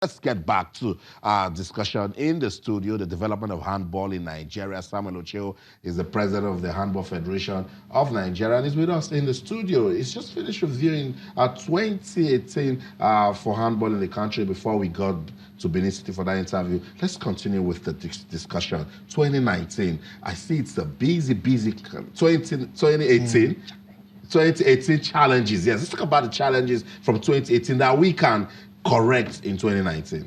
Let's get back to our discussion in the studio, the development of handball in Nigeria. Samuel Ocheo is the president of the Handball Federation of Nigeria and he's with us in the studio. He's just finished reviewing 2018 for handball in the country before we got to Benin City for that interview. Let's continue with the discussion. 2019, I see it's a busy 2018. 2018 challenges. Yes, let's talk about the challenges from 2018 that we can correct in 2019.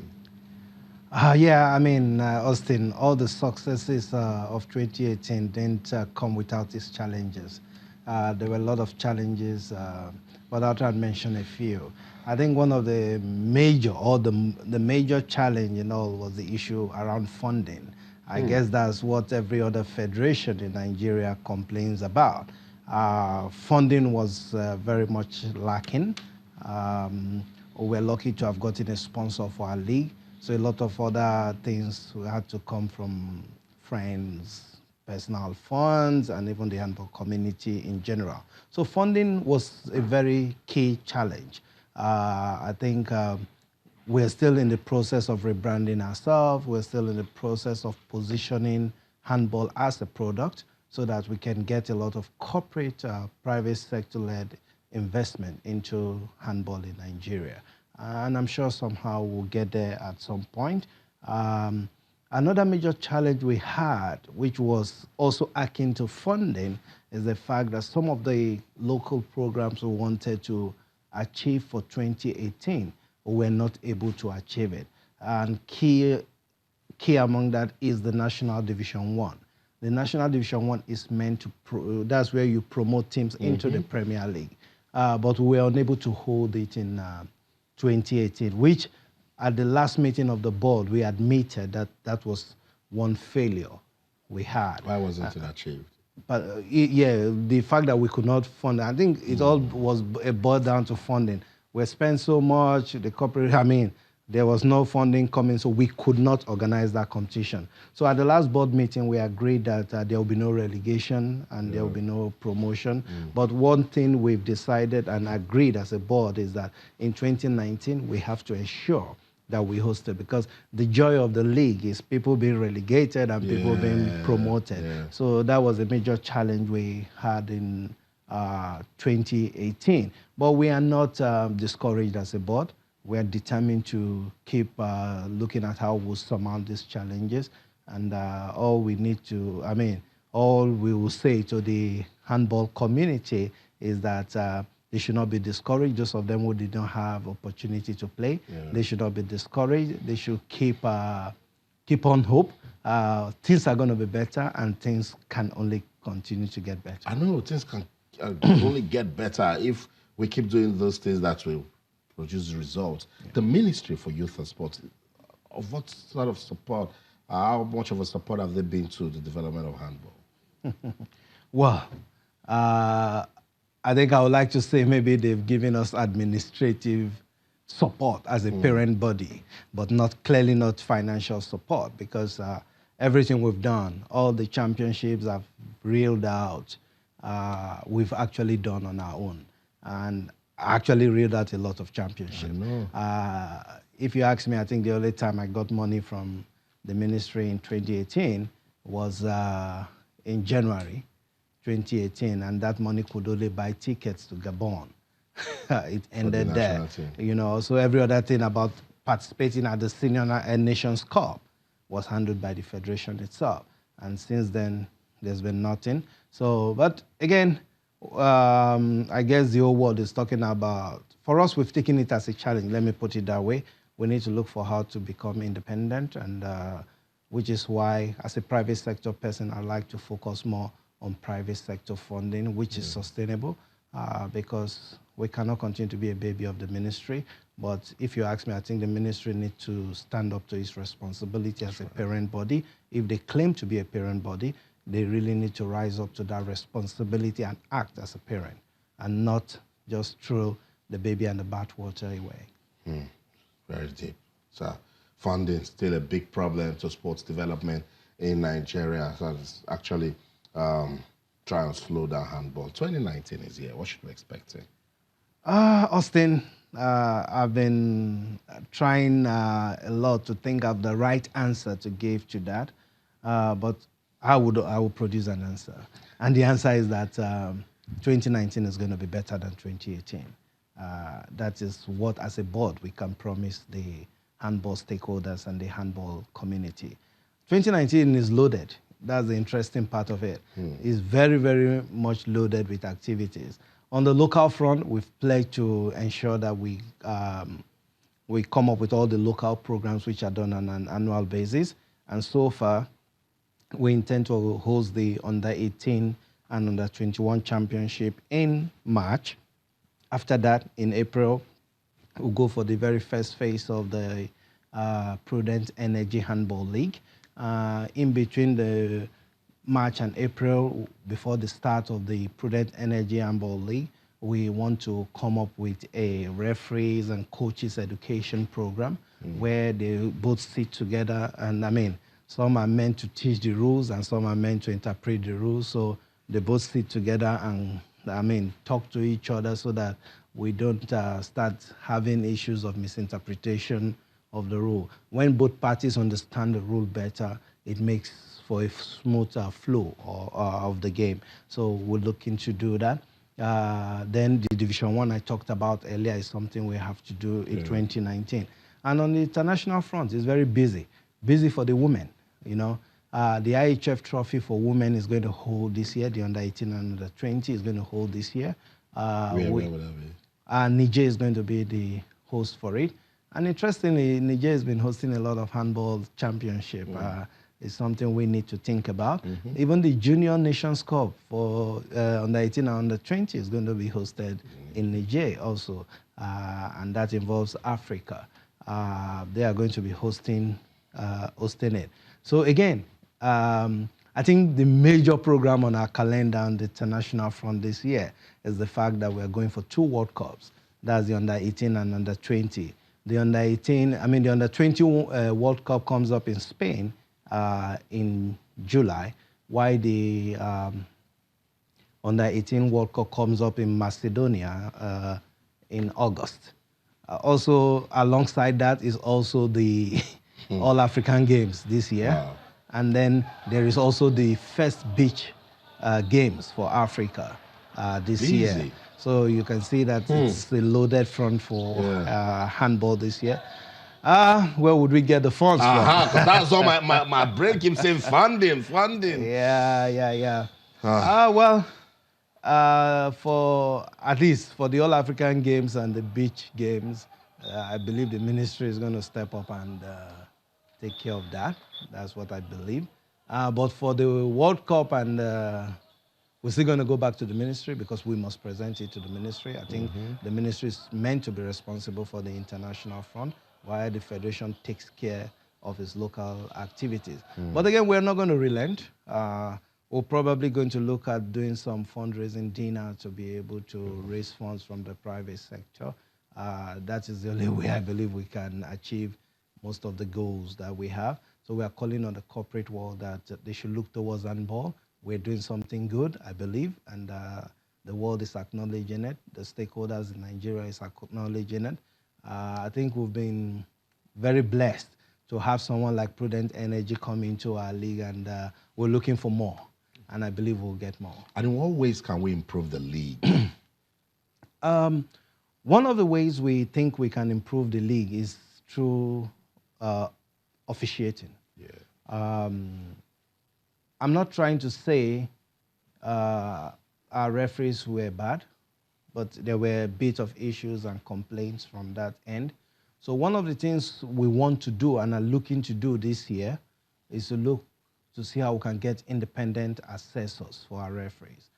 Yeah, I mean, Austin, all the successes of 2018 didn't come without its challenges. There were a lot of challenges, but I'll try and mention a few. I think one of the major, or the major challenge in all was the issue around funding. I guess that's what every other federation in Nigeria complains about. Funding was very much lacking. We're lucky to have gotten a sponsor for our league. So a lot of other things had to come from friends, personal funds, and even the handball community in general. So funding was a very key challenge. I think we're still in the process of rebranding ourselves. We're still in the process of positioning handball as a product so that we can get a lot of corporate, private sector-led investment into handball in Nigeria. And I'm sure somehow we'll get there at some point. Another major challenge we had, which was also akin to funding, is the fact that some of the local programs we wanted to achieve for 2018 were not able to achieve it. And key among that is the National Division 1. The National Division 1 is meant to, that's where you promote teams into the Premier League. But we were unable to hold it in 2018, which at the last meeting of the board, we admitted that that was one failure we had. Why wasn't it achieved? But yeah, the fact that we could not fund, I think it all was boiled down to funding. We spent so much, the corporate, I mean, there was no funding coming, so we could not organize that competition. So at the last board meeting, we agreed that there will be no relegation and there will be no promotion. But one thing we've decided and agreed as a board is that in 2019, we have to ensure that we host it, because the joy of the league is people being relegated and people being promoted. So that was a major challenge we had in 2018. But we are not discouraged as a board. We're determined to keep looking at how we'll surmount these challenges. And all we need to, I mean, all we will say to the handball community is that they should not be discouraged. Those of them who did not have opportunity to play, they should not be discouraged. They should keep on hope. Things are going to be better, and things can only continue to get better. I know things can only get better if we keep doing those things that will produce results. The Ministry for Youth and Sport, of what sort of support, how much of a support have they been to the development of handball? Well, I think I would like to say maybe they've given us administrative support as a parent body, but clearly not financial support, because everything we've done, all the championships I've reeled out, we've actually done on our own. And actually reeled out a lot of championships. If you ask me, I think the only time I got money from the ministry in 2018 was in January 2018, and that money could only buy tickets to Gabon. It ended there. You know, so every other thing about participating at the Senior Nations Cup was handled by the federation itself. And since then, there's been nothing. So, but again, I guess the whole world is talking about, for us, we've taken it as a challenge. Let me put it that way. We need to look for how to become independent, and which is why, as a private sector person, I like to focus more on private sector funding, which is sustainable, because we cannot continue to be a baby of the ministry. But if you ask me, I think the ministry needs to stand up to its responsibility as a parent body. If they claim to be a parent body, they really need to rise up to that responsibility and act as a parent, and not just throw the baby and the bathwater away. Very deep. So funding is still a big problem to sports development in Nigeria. So it's actually try and slow down handball. 2019 is here. What should we expect? Austin, I've been trying a lot to think of the right answer to give to that, but I would produce an answer, and the answer is that 2019 is going to be better than 2018. That is what, as a board, we can promise the handball stakeholders and the handball community. 2019 is loaded. That's the interesting part of it. It's very, very much loaded with activities. On the local front, we've pledged to ensure that we come up with all the local programs which are done on an annual basis. And so far, we intend to host the Under 18 and Under 21 championship in March. After that, in April, we'll go for the very first phase of the Prudent Energy Handball League. In between the March and April, before the start of the Prudent Energy Handball League, we want to come up with a referees and coaches education program where they both sit together. And I mean, some are meant to teach the rules and some are meant to interpret the rules. So they both sit together and, I mean, talk to each other so that we don't start having issues of misinterpretation of the rule. When both parties understand the rule better, it makes for a smoother flow of the game. So we're looking to do that. Then the Division 1 I talked about earlier is something we have to do in 2019. And on the international front, it's very busy. Busy for the women, you know. The IHF Trophy for women is going to hold this year. The Under 18 and Under 20 is going to hold this year. Where would that be? Niger is going to be the host for it. And interestingly, Niger has been hosting a lot of handball championship. It's something we need to think about. Even the Junior Nations Cup for Under 18 and Under 20 is going to be hosted in Niger also. And that involves Africa. They are going to be hosting it. So again, I think the major program on our calendar on the international front this year is the fact that we're going for 2 World Cups. That's the Under 18 and Under 20. The Under 18, I mean, the Under 20 World Cup comes up in Spain in July, while the Under 18 World Cup comes up in Macedonia in August. Also, alongside that is also the All African Games this year. Wow. And then there is also the first beach games for Africa this year. So you can see that it's a loaded front for handball this year. Where would we get the funds from? Because that's all my brain keeps saying funding. Yeah. Well, for at least for the All African Games and the beach games, I believe the ministry is going to step up and take care of that. That's what I believe. But for the World Cup, and we're still going to go back to the ministry because we must present it to the ministry. I think the ministry is meant to be responsible for the international front, while the federation takes care of its local activities. But again, we're not going to relent. We're probably going to look at doing some fundraising dinner to be able to raise funds from the private sector. That is the only way I believe we can achieve most of the goals that we have. So we are calling on the corporate world that they should look towards handball. We're doing something good, I believe, and the world is acknowledging it. The stakeholders in Nigeria is acknowledging it. I think we've been very blessed to have someone like Prudent Energy come into our league, and we're looking for more, and I believe we'll get more. And in what ways can we improve the league? One of the ways we think we can improve the league is through officiating. I'm not trying to say our referees were bad, but there were a bit of issues and complaints from that end. So one of the things we want to do and are looking to do this year is to look to see how we can get independent assessors for our referees.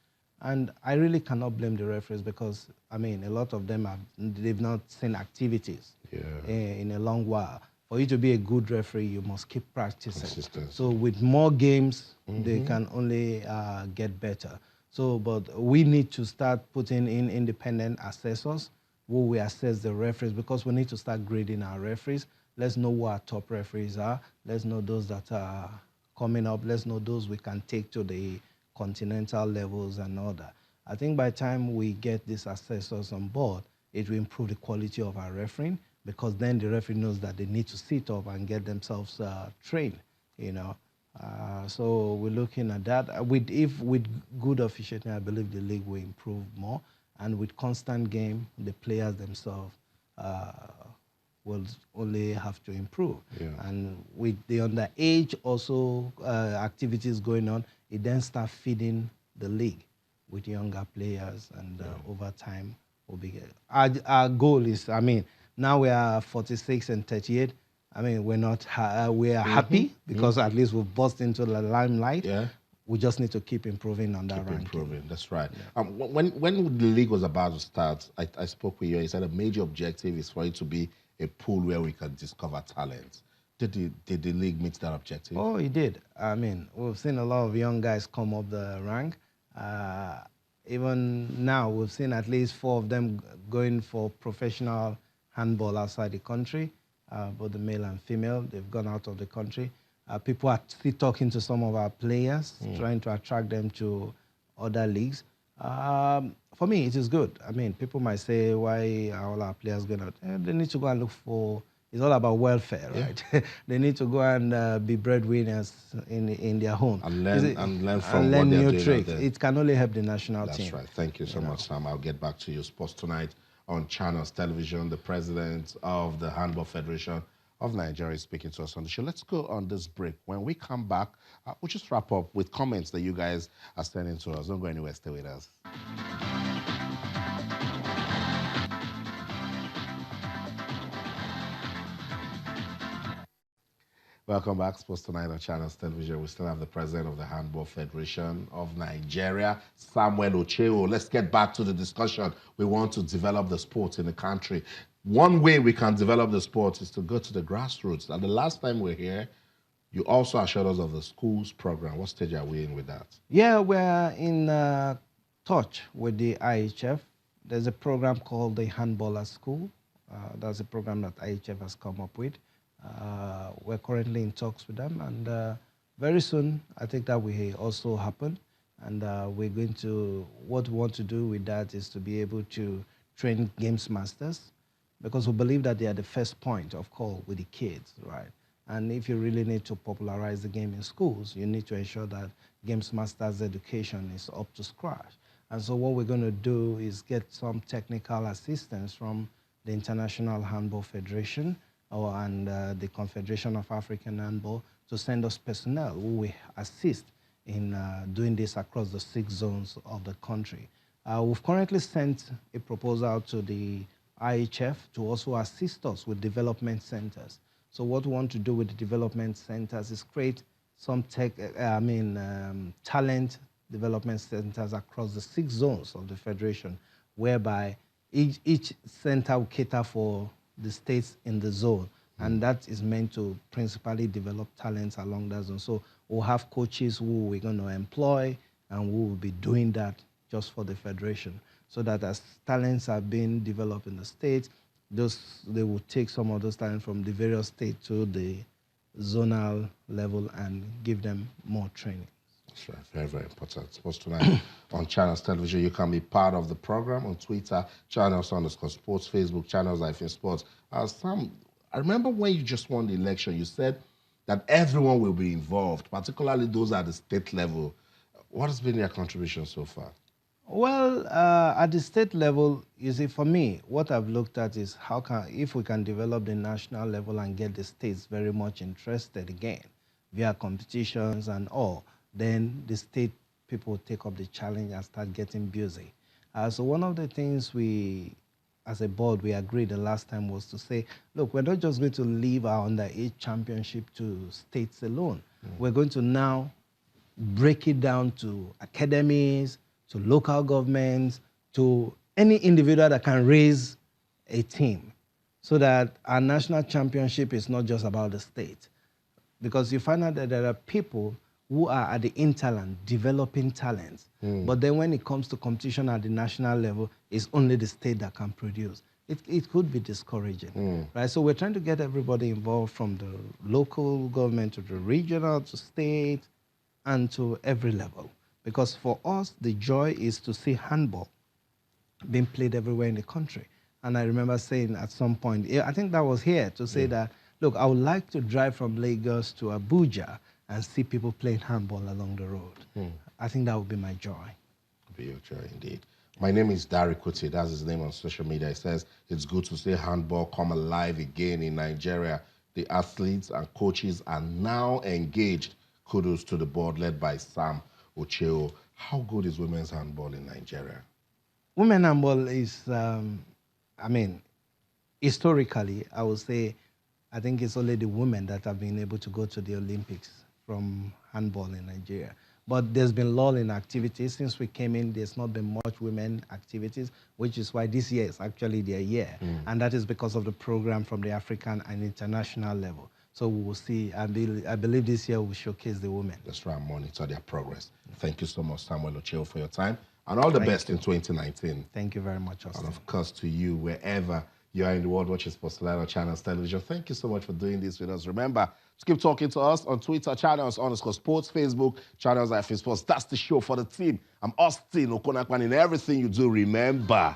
And I really cannot blame the referees because, I mean, a lot of them they've not seen activities in a long while. For you to be a good referee, you must keep practicing. So with more games, they can only get better. So, but we need to start putting in independent assessors who will assess the referees because we need to start grading our referees. Let's know who our top referees are. Let's know those that are coming up. Let's know those we can take to the continental levels and all that. I think by the time we get these assessors on board, it will improve the quality of our refereeing, because then the referee knows that they need to sit up and get themselves trained, you know. So we're looking at that. With good officiating, I believe the league will improve more, and with constant game, the players themselves will only have to improve. Yeah. And with the underage also activities going on, it then starts feeding the league with younger players, and over time will be. Our goal is, I mean, now we are 46 and 38. I mean, we're not. We are happy because at least we've burst into the limelight. Yeah. We just need to keep improving on that ranking. Improving, that's right. Yeah. When the league was about to start, I spoke with you. You said a major objective is for it to be a pool where we can discover talent. Did the league meet that objective? Oh, it did. I mean, we've seen a lot of young guys come up the rank. Even now, we've seen at least 4 of them going for professional handball outside the country, both the male and female. They've gone out of the country. People are still talking to some of our players, trying to attract them to other leagues. For me, it is good. I mean, people might say, why are all our players going out? They need to go and look for, it's all about welfare, right? They need to go and be breadwinners in their home. And learn from and learn what they're new doing tricks. It can only help the national team. That's right. Thank you so much, Sam. I'll get back to you. Sports Tonight on Channels Television. The president of the Handball Federation of Nigeria is speaking to us on the show. Let's go on this break. When we come back, we'll just wrap up with comments that you guys are sending to us. Don't go anywhere. Stay with us. Welcome back, Sports Tonight on Channels Television. We still have the president of the Handball Federation of Nigeria, Samuel Ocheo. Let's get back to the discussion. We want to develop the sport in the country. One way we can develop the sport is to go to the grassroots. And the last time we were here, you also assured us of the schools program. What stage are we in with that? Yeah, we're in touch with the IHF. There's a program called the Handball at School. That's a program that IHF has come up with. We're currently in talks with them, and very soon I think that will also happen. And we're going to, what we want to do with that is to be able to train games masters, because we believe that they are the first point of call with the kids, right? And if you really need to popularize the game in schools, you need to ensure that games masters education is up to scratch. And so what we're going to do is get some technical assistance from the International Handball Federation and the Confederation of African Handball to send us personnel who will assist in doing this across the 6 zones of the country. We've currently sent a proposal out to the IHF to also assist us with development centers. So what we want to do with the development centers is create some talent development centers across the 6 zones of the Federation, whereby each center will cater for the states in the zone, and that is meant to principally develop talents along that zone. So we'll have coaches who we're going to employ, and we will be doing that just for the Federation, so that as talents are being developed in the states, they will take some of those talents from the various states to the zonal level and give them more training. That's right. Very, very important. Sports Tonight on Channels Television. You can be part of the program on Twitter, Channels_Sports, Facebook, Channels-Sports. Sam, I remember when you just won the election, you said that everyone will be involved, particularly those at the state level. What has been your contribution so far? Well, at the state level, you see, for me, what I've looked at is if we can develop the national level and get the states very much interested again via competitions and all, then the state people take up the challenge and start getting busy. So one of the things we, as a board, we agreed the last time was to say, look, we're not just going to leave our under-8 championship to states alone. We're going to now break it down to academies, to local governments, to any individual that can raise a team, so that our national championship is not just about the state. Because you find out that there are people who are at the hinterland developing talents, but then when it comes to competition at the national level, it's only the state that can produce. It could be discouraging, right? So we're trying to get everybody involved, from the local government to the regional to state and to every level. Because for us, the joy is to see handball being played everywhere in the country. And I remember saying at some point, I think that was here, to say that, look, I would like to drive from Lagos to Abuja and see people playing handball along the road. I think that would be my joy. Be your joy indeed. My name is Dari Kuti. That's his name on social media. He says it's good to see handball come alive again in Nigeria. The athletes and coaches are now engaged. Kudos to the board led by Sam Ocheo. How good is women's handball in Nigeria? Women handball is, I mean, historically, I would say, I think it's only the women that have been able to go to the Olympics from handball in Nigeria. But there's been lull in activities. Since we came in, there's not been much women activities, which is why this year is actually their year. And that is because of the program from the African and international level. So we will see. I believe this year will showcase the women. Let's try and monitor their progress. Thank you so much, Samuel Ocheo, for your time. And all the best in 2019. Thank you very much, Austin. And of course, to you, wherever you are in the world watching Sportsline Channels Television, thank you so much for doing this with us. Remember, just keep talking to us on Twitter, channels_sports, Facebook, channels IFA Sports. That's the show for the team. I'm Austin Okonakwan in everything you do. Remember,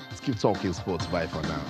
let's keep talking sports. Bye for now.